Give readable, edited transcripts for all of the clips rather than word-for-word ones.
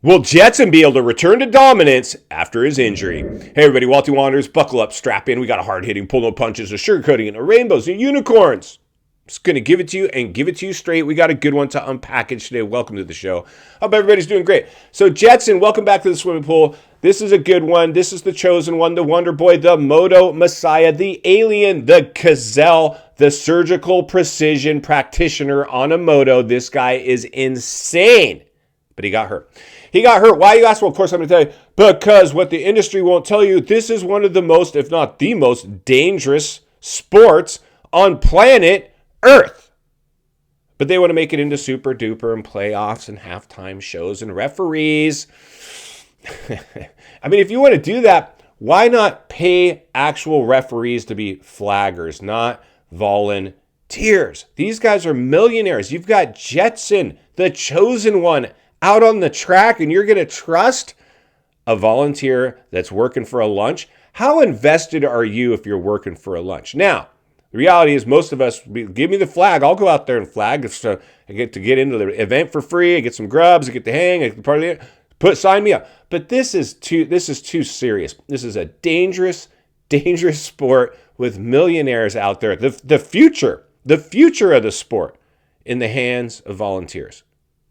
Will Jetson be able to return to dominance after his injury? Hey everybody, Walty Wanderers, buckle up, strap in. We got a hard-hitting, pull no punches, a sugarcoating, and a rainbows and unicorns. Just going to give it to you and give it to you straight. We got a good one to unpackage today. Welcome to the show. Hope everybody's doing great. So Jetson, welcome back to the swimming pool. This is a good one. This is the chosen one, the Wonder Boy, the Moto Messiah, the alien, the gazelle, the surgical precision practitioner on a moto. This guy is insane, but he got hurt. He got hurt. Why, you ask? Well, of course, I'm going to tell you. Because what the industry won't tell you, this is one of the most, if not the most dangerous sports on planet Earth. But they want to make it into super duper and playoffs and halftime shows and referees. I mean, if you want to do that, why not pay actual referees to be flaggers, not volunteers? These guys are millionaires. You've got Jetson, the chosen one, out on the track, and you're going to trust a volunteer that's working for a lunch? How invested are you if you're working for a lunch? Now, the reality is most of us, give me the flag. I'll go out there and flag. So I get to get into the event for free. I get some grubs. I get to hang. I get part of it. Sign me up. But this is too serious. This is a dangerous sport with millionaires out there. The future of the sport in the hands of volunteers.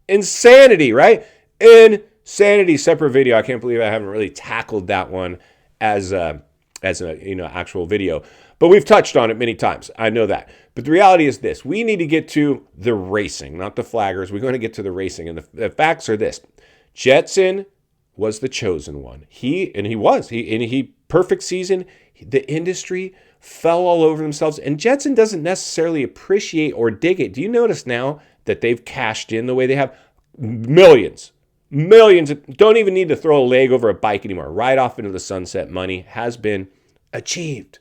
Insanity, right? Insanity. Separate video. I can't believe I haven't really tackled that one as a actual video. But we've touched on it many times. I know that. But the reality is this. We need to get to the racing, not the flaggers. We're going to get to the racing. And the facts are this. Jetson was the chosen one. He perfect season. The industry fell all over themselves. And Jetson doesn't necessarily appreciate or dig it. Do you notice now that they've cashed in the way they have? Millions. Don't even need to throw a leg over a bike anymore. Right off into the sunset. Money has been achieved.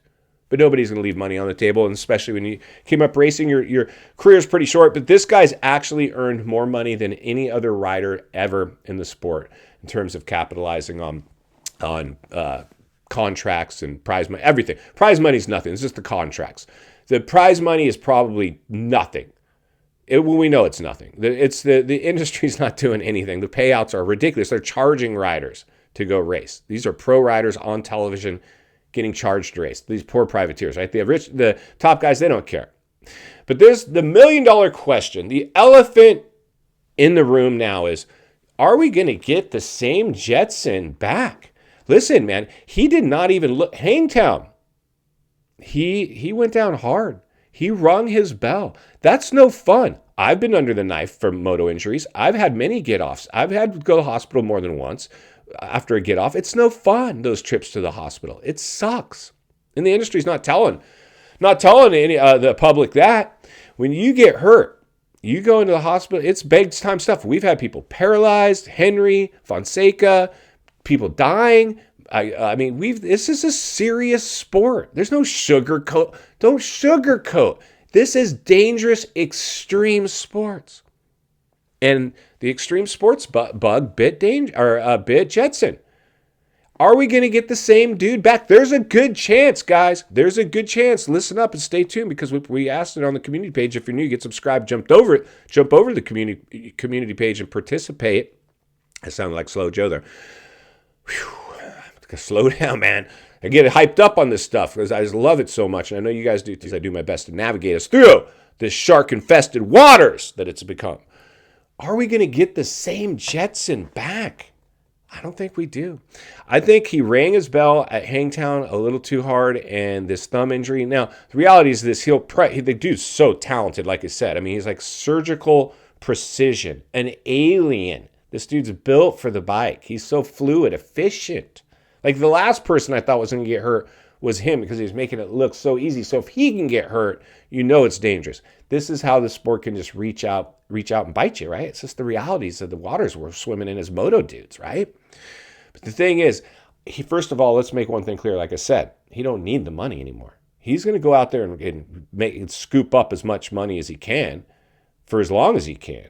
But nobody's going to leave money on the table, and especially when you came up racing, your career is pretty short. But this guy's actually earned more money than any other rider ever in the sport in terms of capitalizing on contracts and prize money, everything. Prize money is nothing. It's just the contracts. The prize money is probably nothing. We know it's nothing. The industry's not doing anything. The payouts are ridiculous. They're charging riders to go race. These are pro riders on television getting charged to race. These poor privateers, right? The top guys, they don't care. But there's the $1 million question. The elephant in the room now is, are we going to get the same Jetson back? Listen, man, he did not even look. Hangtown, he went down hard. He rung his bell. That's no fun. I've been under the knife for moto injuries. I've had many get-offs. I've had to go to the hospital more than once after a get-off. It's no fun, those trips to the hospital. It sucks. And the industry's not telling the public that. When you get hurt, you go into the hospital, it's big time stuff. We've had people paralyzed, Henry, Fonseca, people dying. I mean, this is a serious sport. There's no sugarcoat. Don't sugarcoat. This is dangerous, extreme sports. And the extreme sports bug bit Jetson. Are we going to get the same dude back? There's a good chance, guys. There's a good chance. Listen up and stay tuned, because we asked it on the community page. If you're new, get subscribed, jump over to the community page and participate. I sounded like Slow Joe there. Whew. Slow down, man. I get hyped up on this stuff because I just love it so much. And I know you guys do too. I do my best to navigate us through this shark-infested waters that it's become. Are we going to get the same Jetson back? I don't think we do. I think he rang his bell at Hangtown a little too hard, and this thumb injury. Now, the reality is this. The dude's so talented, like I said. I mean, he's like surgical precision, an alien. This dude's built for the bike. He's so fluid, efficient. Like the last person I thought was going to get hurt was him, because he was making it look so easy. So if he can get hurt, you know it's dangerous. This is how the sport can just reach out and bite you, right? It's just the realities of the waters we're swimming in as moto dudes, right? But the thing is, first of all, let's make one thing clear. Like I said, he don't need the money anymore. He's going to go out there and scoop up as much money as he can for as long as he can.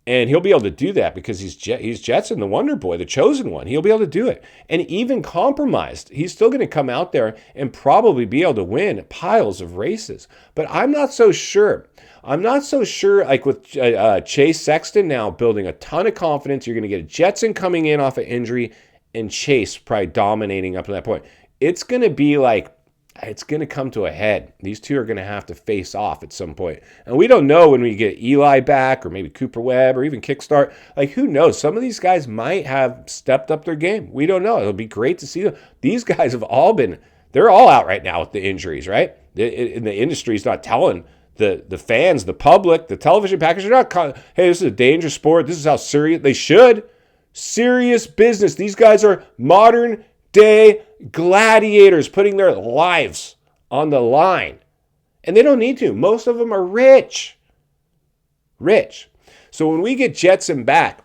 And he'll be able to do that because he's Jetson, the Wonder Boy, the chosen one. He'll be able to do it. And even compromised, he's still going to come out there and probably be able to win piles of races. But I'm not so sure. I'm not so sure, like with Chase Sexton now building a ton of confidence. You're going to get Jetson coming in off of injury and Chase probably dominating up to that point. It's going to be like, it's going to come to a head. These two are going to have to face off at some point. And we don't know when we get Eli back or maybe Cooper Webb or even Kickstart. Like, who knows? Some of these guys might have stepped up their game. We don't know. It'll be great to see them. These guys have all been, they're all out right now with the injuries, right? And the industry's not telling the fans, the public, the television package, they're not, hey, this is a dangerous sport. This is how serious, they should. Serious business. These guys are modern day gladiators putting their lives on the line. And they don't need to. Most of them are rich. Rich. So when we get Jetson back,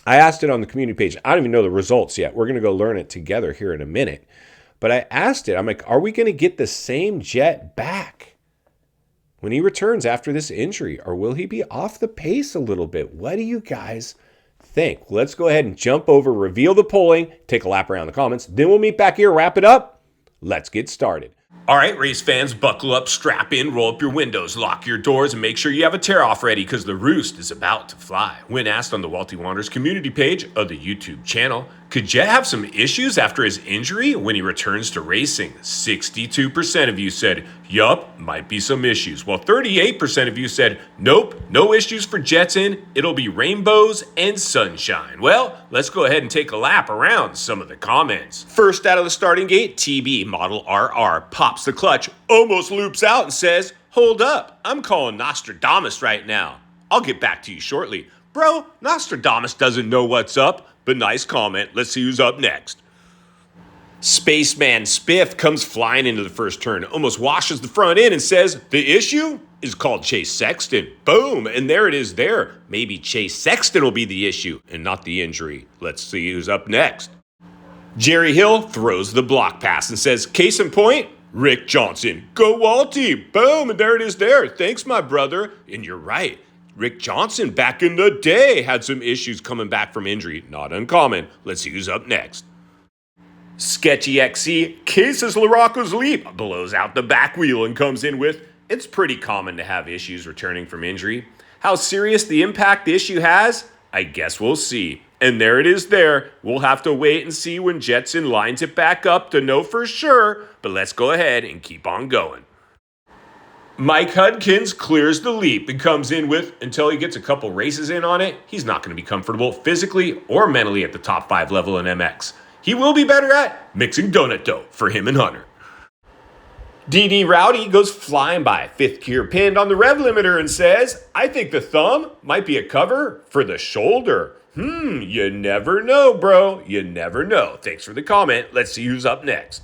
I asked it on the community page. I don't even know the results yet. We're going to go learn it together here in a minute. But I asked it, I'm like, are we going to get the same Jett back when he returns after this injury? Or will he be off the pace a little bit? What do you guys think? Let's go ahead and jump over, reveal the polling, take a lap around the comments. Then we'll meet back here, wrap it up. Let's get started. All right, race fans, buckle up, strap in, roll up your windows, lock your doors, and make sure you have a tear-off ready because the roost is about to fly. When asked on the Walty Wanderers community page of the YouTube channel, could Jett have some issues after his injury when he returns to racing? 62% of you said, yup, might be some issues, while 38% of you said, nope, no issues for Jetson. It'll be rainbows and sunshine. Well, let's go ahead and take a lap around some of the comments. First out of the starting gate, TB Model RR pops the clutch, almost loops out and says, hold up, I'm calling Nostradamus right now. I'll get back to you shortly. Bro, Nostradamus doesn't know what's up, but nice comment. Let's see who's up next. Spaceman Spiff comes flying into the first turn, almost washes the front end and says, the issue is called Chase Sexton. Boom, and there it is there. Maybe Chase Sexton will be the issue and not the injury. Let's see who's up next. Jerry Hill throws the block pass and says, case in point, Rick Johnson. Go Walty. Boom, and there it is there. Thanks, my brother. And you're right. Rick Johnson back in the day had some issues coming back from injury. Not uncommon. Let's see who's up next. Sketchy XC cases LaRocco's leap, blows out the back wheel and comes in with, it's pretty common to have issues returning from injury. How serious the impact the issue has? I guess we'll see. And there it is there. We'll have to wait and see when Jetson lines it back up to know for sure, but let's go ahead and keep on going. Mike Hudkins clears the leap and comes in with, until he gets a couple races in on it, he's not going to be comfortable physically or mentally at the top 5 level in MX. He will be better at mixing donut dough for him and Hunter. DD Rowdy goes flying by, 5th gear pinned on the rev limiter and says, I think the thumb might be a cover for the shoulder. You never know, bro. You never know. Thanks for the comment. Let's see who's up next.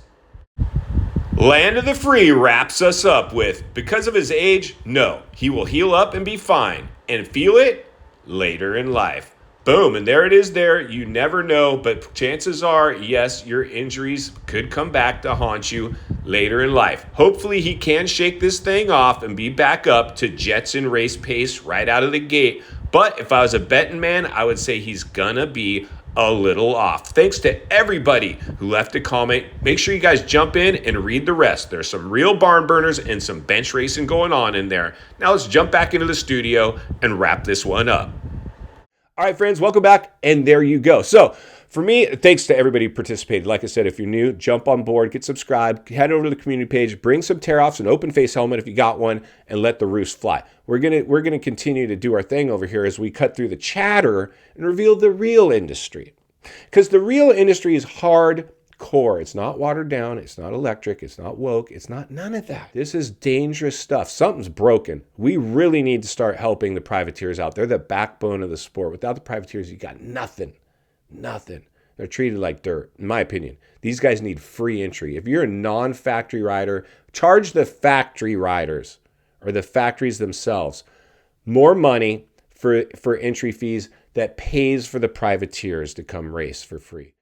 Land of the Free wraps us up with, because of his age, no, he will heal up and be fine, and feel it later in life. Boom, and there it is there. You never know, but chances are, yes, your injuries could come back to haunt you later in life. Hopefully he can shake this thing off and be back up to Jetson race pace right out of the gate. But if I was a betting man, I would say he's gonna be a little off. Thanks to everybody who left a comment. Make sure you guys jump in and read the rest. There's some real barn burners and some bench racing going on in there. Now let's jump back into the studio and wrap this one up. All right, friends, welcome back. And there you go. So for me, thanks to everybody who participated. Like I said, if you're new, jump on board, get subscribed, head over to the community page, bring some tear-offs, an open face helmet if you got one, and let the roost fly. We're gonna continue to do our thing over here as we cut through the chatter and reveal the real industry. Because the real industry is hardcore. It's not watered down. It's not electric. It's not woke. It's not none of that. This is dangerous stuff. Something's broken. We really need to start helping the privateers out. They're the backbone of the sport. Without the privateers, you got nothing. Nothing. They're treated like dirt, in my opinion. These guys need free entry. If you're a non-factory rider, charge the factory riders or the factories themselves more money for entry fees that pays for the privateers to come race for free.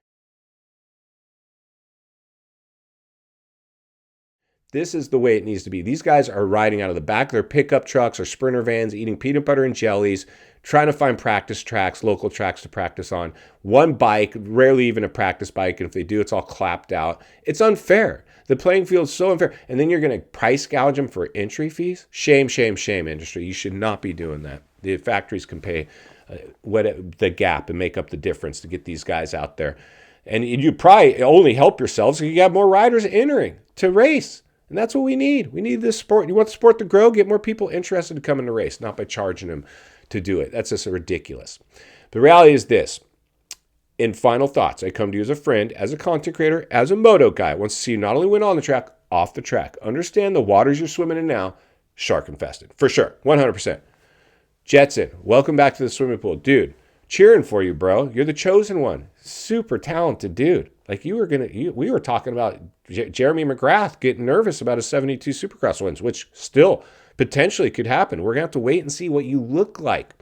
This is the way it needs to be. These guys are riding out of the back of their pickup trucks or Sprinter vans, eating peanut butter and jellies, trying to find practice tracks, local tracks to practice on. One bike, rarely even a practice bike, and if they do, it's all clapped out. It's unfair. The playing field is so unfair. And then you're going to price gouge them for entry fees? Shame, shame, shame, industry. You should not be doing that. The factories can pay the gap and make up the difference to get these guys out there. And you probably only help yourselves if you got more riders entering to race. And that's what we need. We need this sport. You want the sport to grow? Get more people interested to come in the race, not by charging them to do it. That's just ridiculous. The reality is this. In final thoughts, I come to you as a friend, as a content creator, as a moto guy. I want to see you not only win on the track, off the track. Understand the waters you're swimming in now, shark infested. For sure. 100%. Jetson, welcome back to the swimming pool. Dude, cheering for you, bro. You're the chosen one. Super talented dude. Like we were talking about Jeremy McGrath getting nervous about his 72 Supercross wins, which still potentially could happen. We're going to have to wait and see what you look like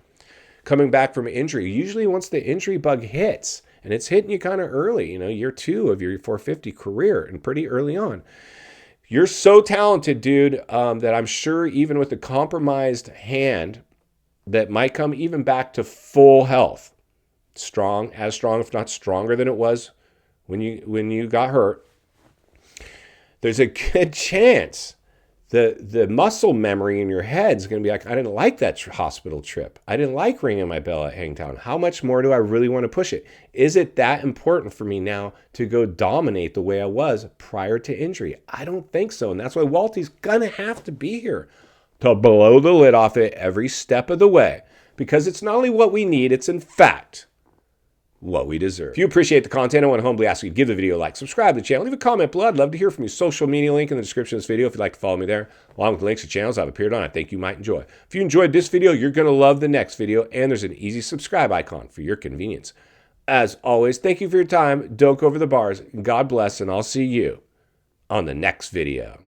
coming back from injury. Usually once the injury bug hits, and it's hitting you kind of early, year 2 of your 450 career and pretty early on. You're so talented, dude, that I'm sure even with a compromised hand that might come even back to full health, strong, if not stronger than it was when you got hurt, there's a good chance the muscle memory in your head is going to be like, I didn't like that hospital trip. I didn't like ringing my bell at Hangtown. How much more do I really want to push it? Is it that important for me now to go dominate the way I was prior to injury? I don't think so. And that's why Walty's going to have to be here to blow the lid off it every step of the way. Because it's not only what we need, it's in fact what we deserve. If you appreciate the content, I want to humbly ask you to give the video a like, subscribe to the channel, leave a comment below. I'd love to hear from you. Social media link in the description of this video if you'd like to follow me there, along with links to channels I've appeared on I think you might enjoy. If you enjoyed this video, you're going to love the next video, and there's an easy subscribe icon for your convenience. As always, thank you for your time. Don't go over the bars. God bless, and I'll see you on the next video.